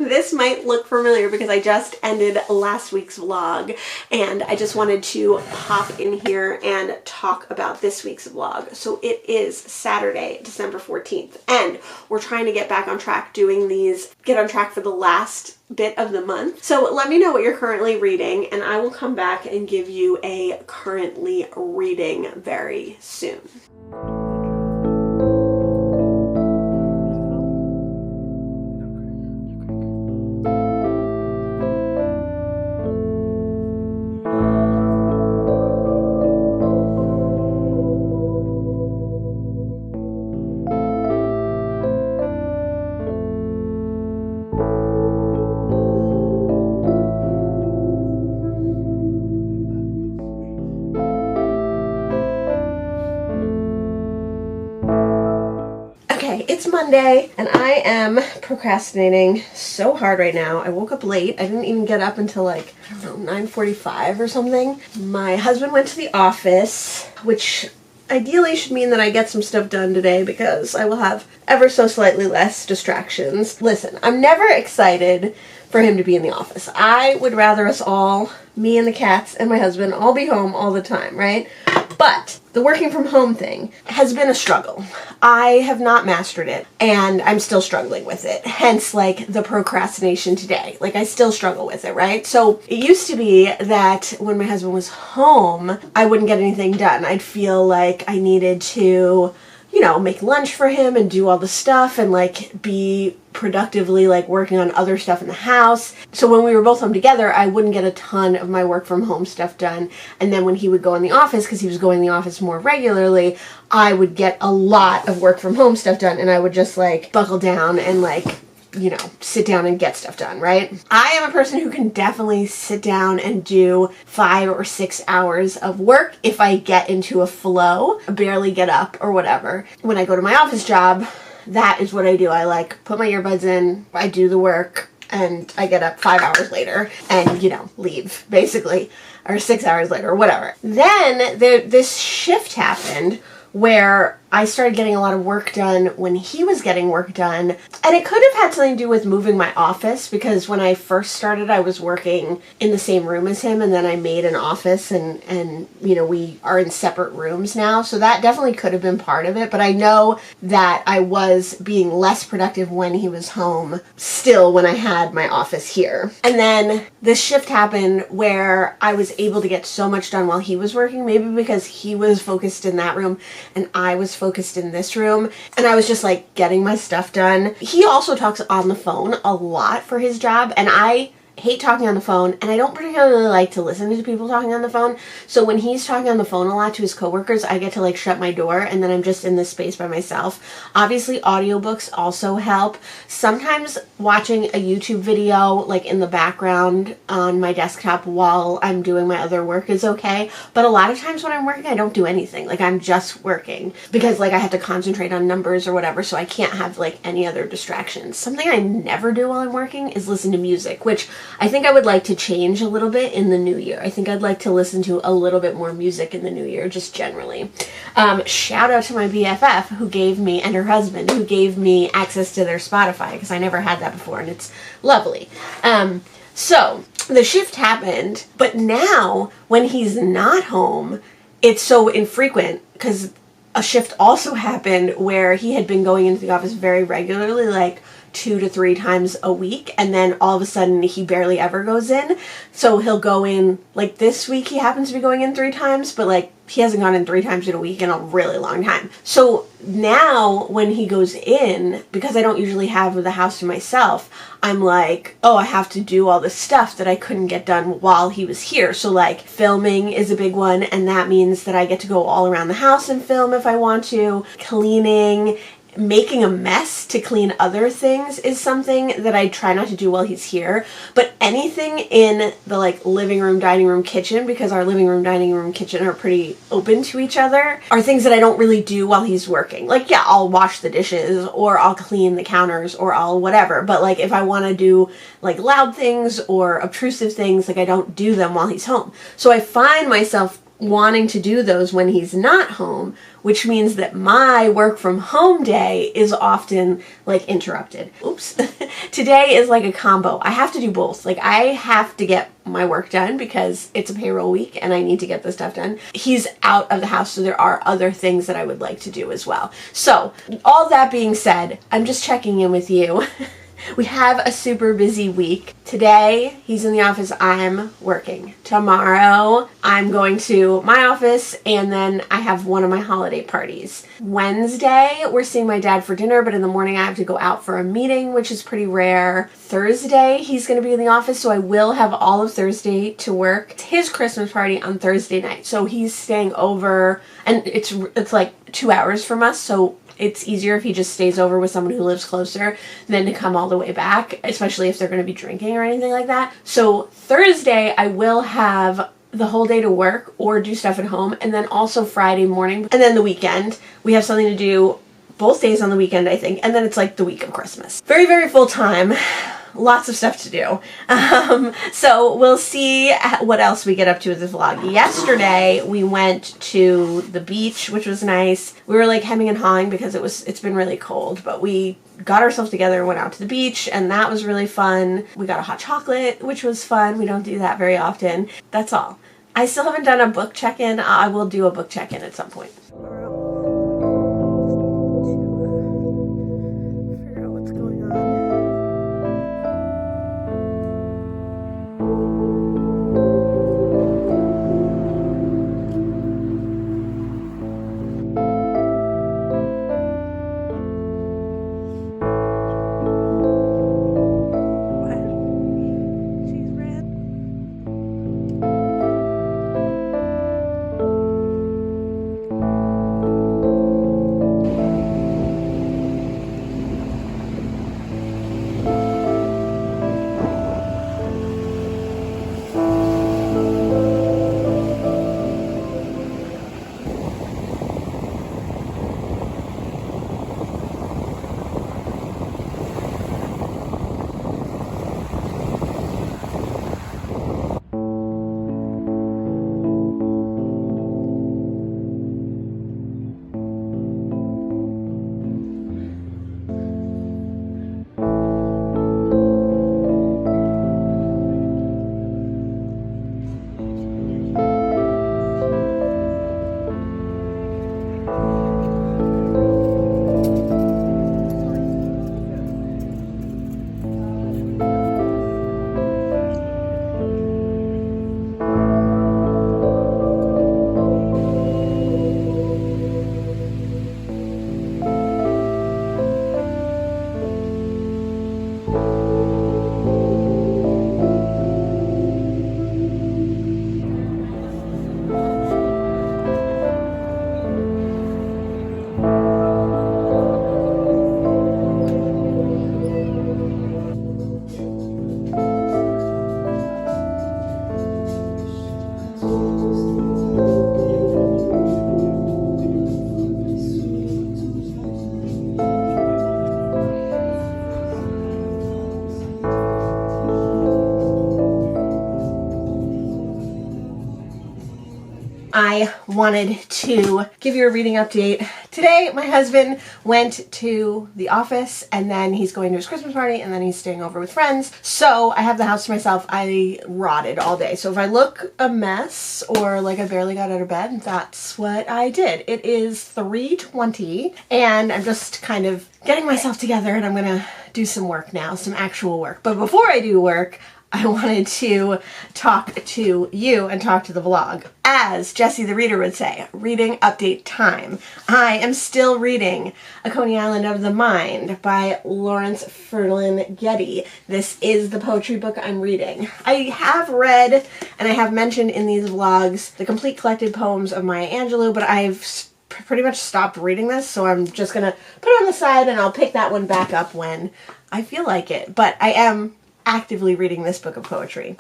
this might look familiar because I just ended last week's vlog and I just wanted to pop in here and talk about this week's vlog. So it is Saturday, December 14th, and we're trying to get back on track doing these, get on track for the last bit of the month. So let me know what you're currently reading and I will come back and give you a currently reading very soon. It's Monday and I am procrastinating so hard right now. I woke up late. I didn't even get up until like, I don't know, 9:45 or something. My husband went to the office, which ideally should mean that I get some stuff done today because I will have ever so slightly less distractions. Listen, I'm never excited for him to be in the office. I would rather us all, me and the cats and my husband, all be home all the time, right? But the working from home thing has been a struggle. I have not mastered it and I'm still struggling with it. Hence like the procrastination today. Like I still struggle with it, right? So it used to be that when my husband was home, I wouldn't get anything done. I'd feel like I needed to, you know, make lunch for him and do all the stuff and like be productively like working on other stuff in the house. So when we were both home together, I wouldn't get a ton of my work from home stuff done. And then when he would go in the office, because he was going in the office more regularly, I would get a lot of work from home stuff done and I would just like buckle down and like, you know, sit down and get stuff done, right? I am a person who can definitely sit down and do 5 or 6 hours of work if I get into a flow, barely get up or whatever. When I go to my office job, that is what I do. I like put my earbuds in, I do the work, and I get up 5 hours later and, you know, leave basically, or 6 hours later or whatever. Then this shift happened where I started getting a lot of work done when he was getting work done. And it could have had something to do with moving my office because when I first started, I was working in the same room as him and then I made an office and you know, we are in separate rooms now. So that definitely could have been part of it. But I know that I was being less productive when he was home still when I had my office here. And then this shift happened where I was able to get so much done while he was working, maybe because he was focused in that room and I was focused in this room and I was just like getting my stuff done. He also talks on the phone a lot for his job and I hate talking on the phone and I don't particularly like to listen to people talking on the phone. So when he's talking on the phone a lot to his coworkers, I get to like shut my door and then I'm just in this space by myself. Obviously audiobooks also help. Sometimes watching a YouTube video like in the background on my desktop while I'm doing my other work is okay. But a lot of times when I'm working, I don't do anything. Like I'm just working because like I have to concentrate on numbers or whatever. So I can't have like any other distractions. Something I never do while I'm working is listen to music, which I think I would like to change a little bit in the new year. I think I'd like to listen to a little bit more music in the new year, just generally. Shout out to my BFF who gave me, and her husband, who gave me access to their Spotify because I never had that before and it's lovely. So the shift happened, but now when he's not home, it's so infrequent because a shift also happened where he had been going into the office very regularly, like 2 to 3 times a week, and then all of a sudden he barely ever goes in. So he'll go in, like this week he happens to be going in 3 times, but like he hasn't gone in 3 times in a week in a really long time. So now when he goes in, because I don't usually have the house to myself, I'm like, oh, I have to do all this stuff that I couldn't get done while he was here. So like filming is a big one, and that means that I get to go all around the house and film if I want to. Cleaning, making a mess to clean other things is something that I try not to do while he's here. But anything in the like living room, dining room, kitchen, because our living room, dining room, kitchen are pretty open to each other, are things that I don't really do while he's working. Like, yeah, I'll wash the dishes or I'll clean the counters or I'll whatever. But like if I want to do like loud things or obtrusive things, like I don't do them while he's home. So I find myself wanting to do those when he's not home, which means that my work from home day is often like interrupted. Oops. Today is like a combo. I have to do both. Like I have to get my work done because it's a payroll week and I need to get this stuff done. He's out of the house, so there are other things that I would like to do as well. So all that being said, I'm just checking in with you. We have a super busy week. Today, he's in the office, I'm working. Tomorrow, I'm going to my office, and then I have one of my holiday parties. Wednesday, we're seeing my dad for dinner, but in the morning I have to go out for a meeting, which is pretty rare. Thursday, he's going to be in the office, so I will have all of Thursday to work. It's his Christmas party on Thursday night, so he's staying over, and it's like 2 hours from us, so it's easier if he just stays over with someone who lives closer than to come all the way back, especially if they're going to be drinking or anything like that. So Thursday, I will have the whole day to work or do stuff at home, and then also Friday morning. And then the weekend, we have something to do both days on the weekend, I think, and then it's like the week of Christmas. Very, very full time. Lots of stuff to do. So we'll see what else we get up to with this vlog. Yesterday, we went to the beach, which was nice. We were like hemming and hawing because it's been really cold, but we got ourselves together and went out to the beach, and that was really fun. We got a hot chocolate, which was fun. We don't do that very often. That's all. I still haven't done a book check-in. I will do a book check-in at some point. I wanted to give you a reading update. Today, my husband went to the office, and then he's going to his Christmas party, and then he's staying over with friends. So I have the house to myself. I rotted all day. So if I look a mess or like I barely got out of bed, that's what I did. It is 3:20, and I'm just kind of getting myself together, and I'm gonna do some work now, some actual work. But before I do work, I wanted to talk to you and talk to the vlog. As Jessie the Reader would say, reading update time. I am still reading A Coney Island of the Mind by Lawrence Ferlin-Getty. This is the poetry book I'm reading. I have read, and I have mentioned in these vlogs, the complete collected poems of Maya Angelou, but I've pretty much stopped reading this, so I'm just gonna put it on the side and I'll pick that one back up when I feel like it. But I am actively reading this book of poetry.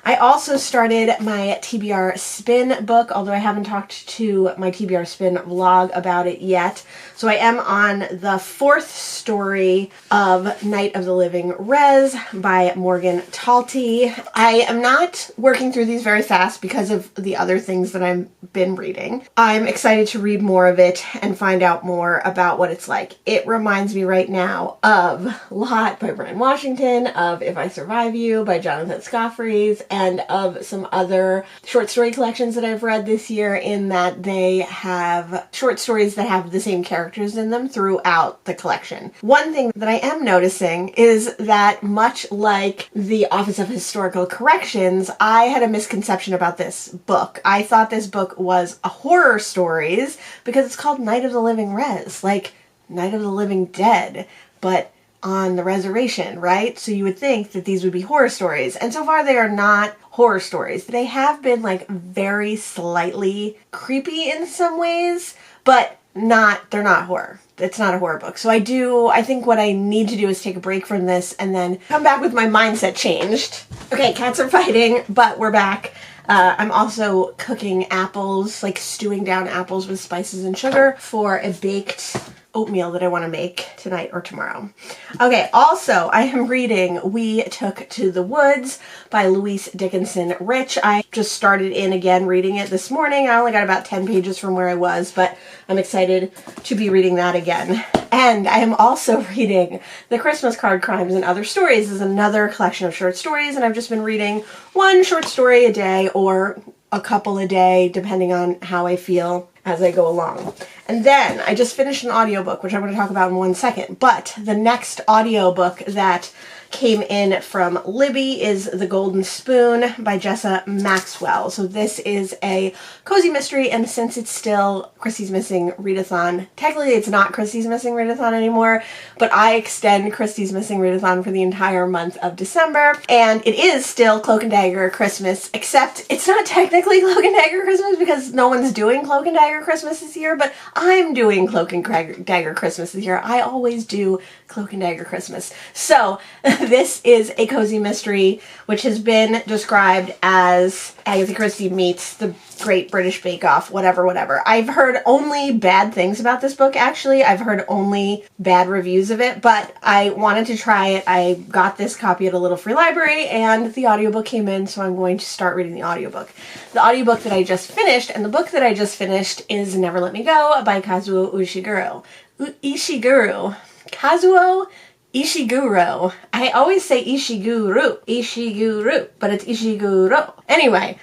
I also started my TBR Spin book, although I haven't talked to my TBR Spin vlog about it yet. So I am on the 4th story of Night of the Living Res by Morgan Talty. I am not working through these very fast because of the other things that I've been reading. I'm excited to read more of it and find out more about what it's like. It reminds me right now of Lot by Brian Washington, of If I Survive You by Jonathan Scoffreys, and of some other short story collections that I've read this year, in that they have short stories that have the same characters in them throughout the collection. One thing that I am noticing is that, much like the Office of Historical Corrections, I had a misconception about this book. I thought this book was a horror stories because it's called Night of the Living Res, like Night of the Living Dead, but on the reservation, right? So you would think that these would be horror stories. And so far they are not horror stories. They have been like very slightly creepy in some ways, but they're not horror. It's not a horror book. So I think what I need to do is take a break from this and then come back with my mindset changed. Okay, cats are fighting, but we're back. I'm also cooking apples, like stewing down apples with spices and sugar for a baked oatmeal that I want to make tonight or tomorrow. Okay, also I am reading We Took to the Woods by Louise Dickinson Rich. I just started in again reading it this morning. I only got about 10 pages from where I was, but I'm excited to be reading that again. And I am also reading The Christmas Card Crimes and Other Stories. This is another collection of short stories, and I've just been reading one short story a day or a couple a day, depending on how I feel as I go along. And then I just finished an audiobook, which I'm going to talk about in one second. But the next audiobook that came in from Libby is The Golden Spoon by Jessa Maxwell. So this is a cozy mystery, and since it's still Christy's Missing Readathon, technically it's not Christy's Missing Readathon anymore, but I extend Christy's Missing Readathon for the entire month of December, and it is still Cloak and Dagger Christmas, except it's not technically Cloak and Dagger Christmas because no one's doing Cloak and Dagger Christmas this year, but I'm doing Cloak and Dagger Christmas this year. I always do Cloak and Dagger Christmas. So this is a cozy mystery which has been described as Agatha Christie meets the Great British Bake Off, whatever. I've heard only bad things about this book, actually. I've heard only bad reviews of it, but I wanted to try it. I got this copy at a little free library, and the audiobook came in, so I'm going to start reading the audiobook. The audiobook that I just finished, and the book that I just finished, is Never Let Me Go by Kazuo Ishiguro. Kazuo Ishiguro. I always say Ishiguro, but it's Ishiguro. Anyway,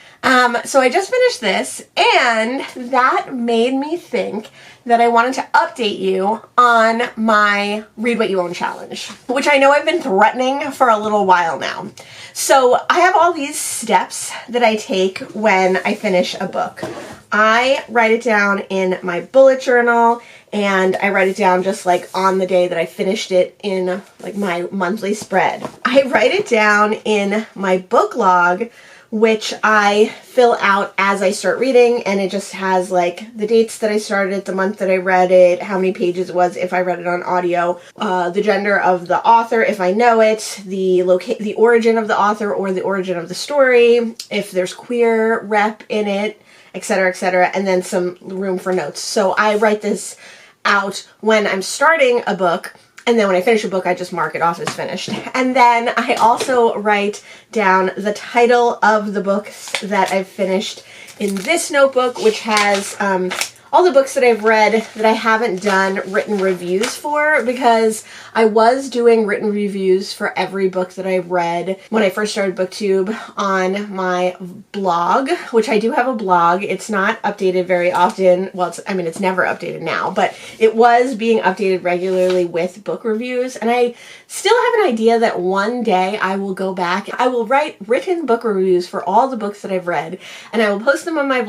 so I just finished this, and that made me think that I wanted to update you on my Read What You Own challenge, which I know I've been threatening for a little while now. So I have all these steps that I take when I finish a book. I write it down in my bullet journal, and I write it down just like on the day that I finished it in like my monthly spread. I write it down in my book log, which I fill out as I start reading, and it just has like the dates that I started it, the month that I read it, how many pages it was if I read it on audio, the gender of the author if I know it, the origin of the author or the origin of the story, if there's queer rep in it, etc., and then some room for notes. So I write this out when I'm starting a book, and then when I finish a book, I just mark it off as finished. And then I also write down the title of the books that I've finished in this notebook, which has all the books that I've read that I haven't done written reviews for, because I was doing written reviews for every book that I read when I first started BookTube on my blog, which I do have a blog. It's not updated very often. Well, it's never updated now, but it was being updated regularly with book reviews, and I still have an idea that one day I will go back. I will write written book reviews for all the books that I've read, and I will post them on my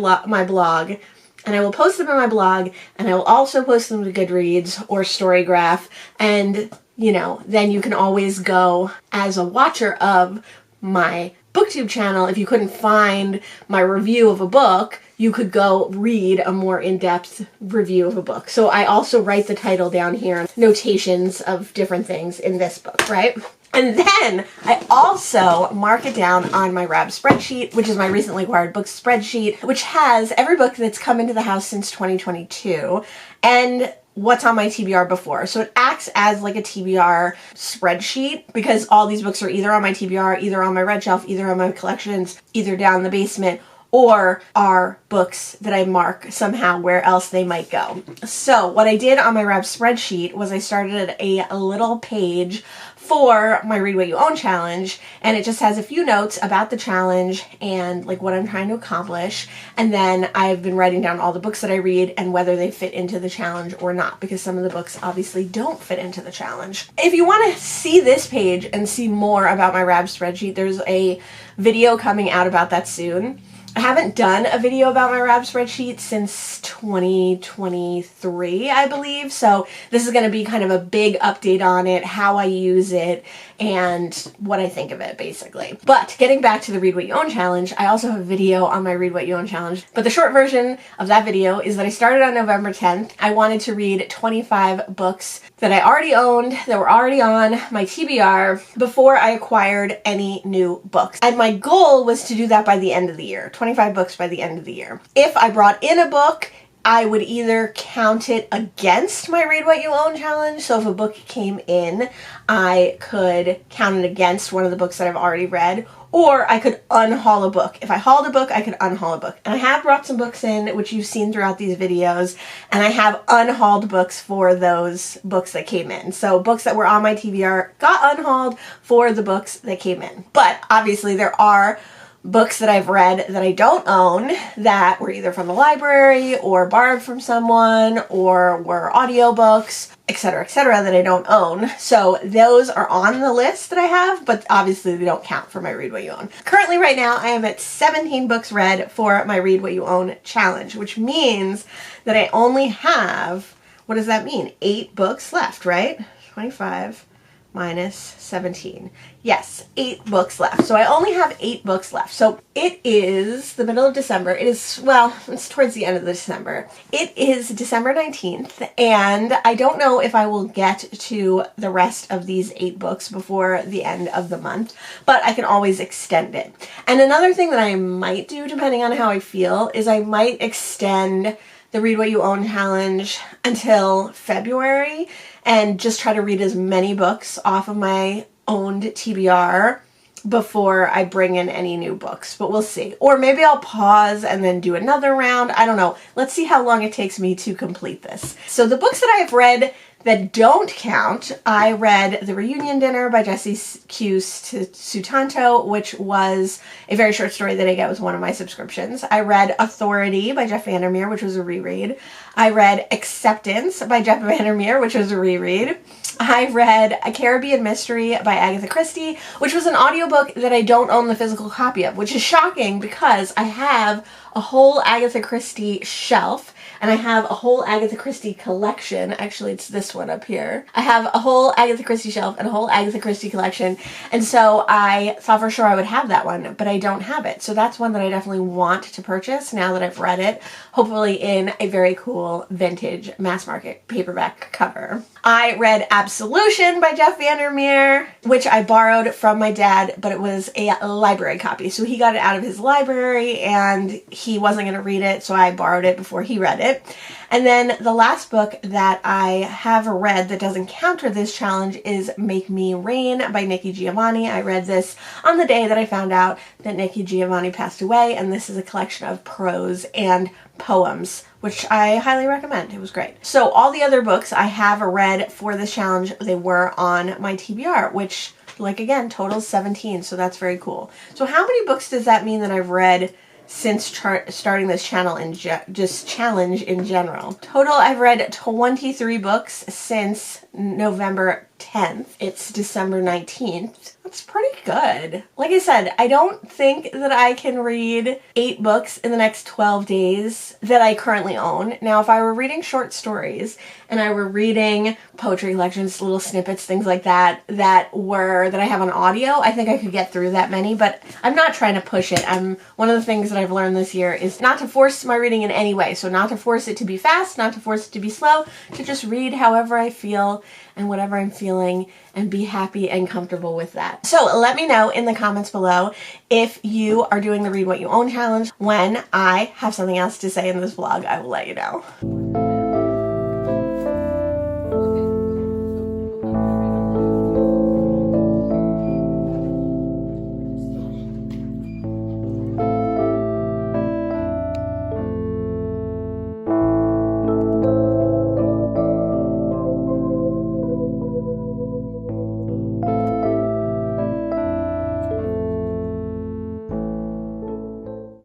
blog. And I will post them on my blog, and I will also post them to Goodreads or Storygraph, and, then you can always go as a watcher of my BookTube channel. If you couldn't find my review of a book, you could go read a more in-depth review of a book. So I also write the title down here, notations of different things in this book, right? And then I also mark it down on my RAB spreadsheet, which is my recently acquired books spreadsheet, which has every book that's come into the house since 2022 and what's on my TBR before. So it acts as like a TBR spreadsheet because all these books are either on my TBR, either on my red shelf, either on my collections, either down in the basement, or are books that I mark somehow where else they might go. So what I did on my RAB spreadsheet was I started a little page for my Read What You Own challenge, and it just has a few notes about the challenge and like what I'm trying to accomplish. And then I've been writing down all the books that I read and whether they fit into the challenge or not, because some of the books obviously don't fit into the challenge. If you want to see this page and see more about my RAB spreadsheet, there's a video coming out about that soon. I haven't done a video about my RAB spreadsheet since 2023, I believe. So this is going to be kind of a big update on it, how I use it, and what I think of it, basically. But getting back to the Read What You Own challenge, I also have a video on my Read What You Own challenge. But the short version of that video is that I started on November 10th. I wanted to read 25 books that I already owned, that were already on my TBR, before I acquired any new books. And my goal was to do that by the end of the year. 25 books by the end of the year. If I brought in a book, I would either count it against my Read What You Own challenge. So if a book came in, I could count it against one of the books that I've already read, or I could unhaul a book. If I hauled a book, I could unhaul a book. And I have brought some books in, which you've seen throughout these videos, and I have unhauled books for those books that came in. So books that were on my TBR got unhauled for the books that came in. But obviously there are books that I've read that I don't own that were either from the library or borrowed from someone or were audiobooks, etc., that I don't own. So those are on the list that I have, but obviously they don't count for my Read What You Own. Currently right now I am at 17 books read for my Read What You Own challenge, which means that I only have, what does that mean? 8 books left, right? 25 minus 17. Yes, 8 books left. So I only have 8 books left. So it is the middle of December. It is, well, it's towards the end of December. It is December 19th, and I don't know if I will get to the rest of these 8 books before the end of the month, but I can always extend it. And another thing that I might do, depending on how I feel, is I might extend the Read What You Own challenge until February and just try to read as many books off of my owned TBR before I bring in any new books, but we'll see. Or maybe I'll pause and then do another round. I don't know. Let's see how long it takes me to complete this. So the books that I have read that don't count, I read The Reunion Dinner by Jessie Q. Sutanto, which was a very short story that I get with one of my subscriptions. I read Authority by Jeff Vandermeer, which was a reread. I read Acceptance by Jeff Vandermeer, which was a reread. I read A Caribbean Mystery by Agatha Christie, which was an audiobook that I don't own the physical copy of, which is shocking because I have a whole Agatha Christie shelf, and I have a whole Agatha Christie collection. Actually, it's this one up here. I have a whole Agatha Christie shelf and a whole Agatha Christie collection, and so I thought for sure I would have that one, but I don't have it. So that's one that I definitely want to purchase now that I've read it, hopefully in a very cool vintage mass market paperback cover. I read Absolution by Jeff Vandermeer, which I borrowed from my dad, but it was a library copy. So he got it out of his library and he wasn't going to read it, so I borrowed it before he read it. And then the last book that I have read that doesn't counter this challenge is Make Me Rain by Nikki Giovanni. I read this on the day that I found out that Nikki Giovanni passed away, and this is a collection of prose and poems, which I highly recommend. It was great. So all the other books I have read for this challenge, they were on my TBR, which, like, again, totals 17, so that's very cool. So how many books does that mean that I've read since starting this channel in just challenge in general? Total, I've read 23 books since November 10th. It's December 19th. That's pretty good. Like I said, I don't think that I can read 8 books in the next 12 days that I currently own. Now, if I were reading short stories and I were reading poetry collections, little snippets, things like that, that I have on audio, I think I could get through that many, but I'm not trying to push it. One of the things that I've learned this year is not to force my reading in any way. So not to force it to be fast, not to force it to be slow, to just read however I feel and whatever I'm feeling and be happy and comfortable with that. So let me know in the comments below if you are doing the Read What You Own challenge. When I have something else to say in this vlog, I will let you know.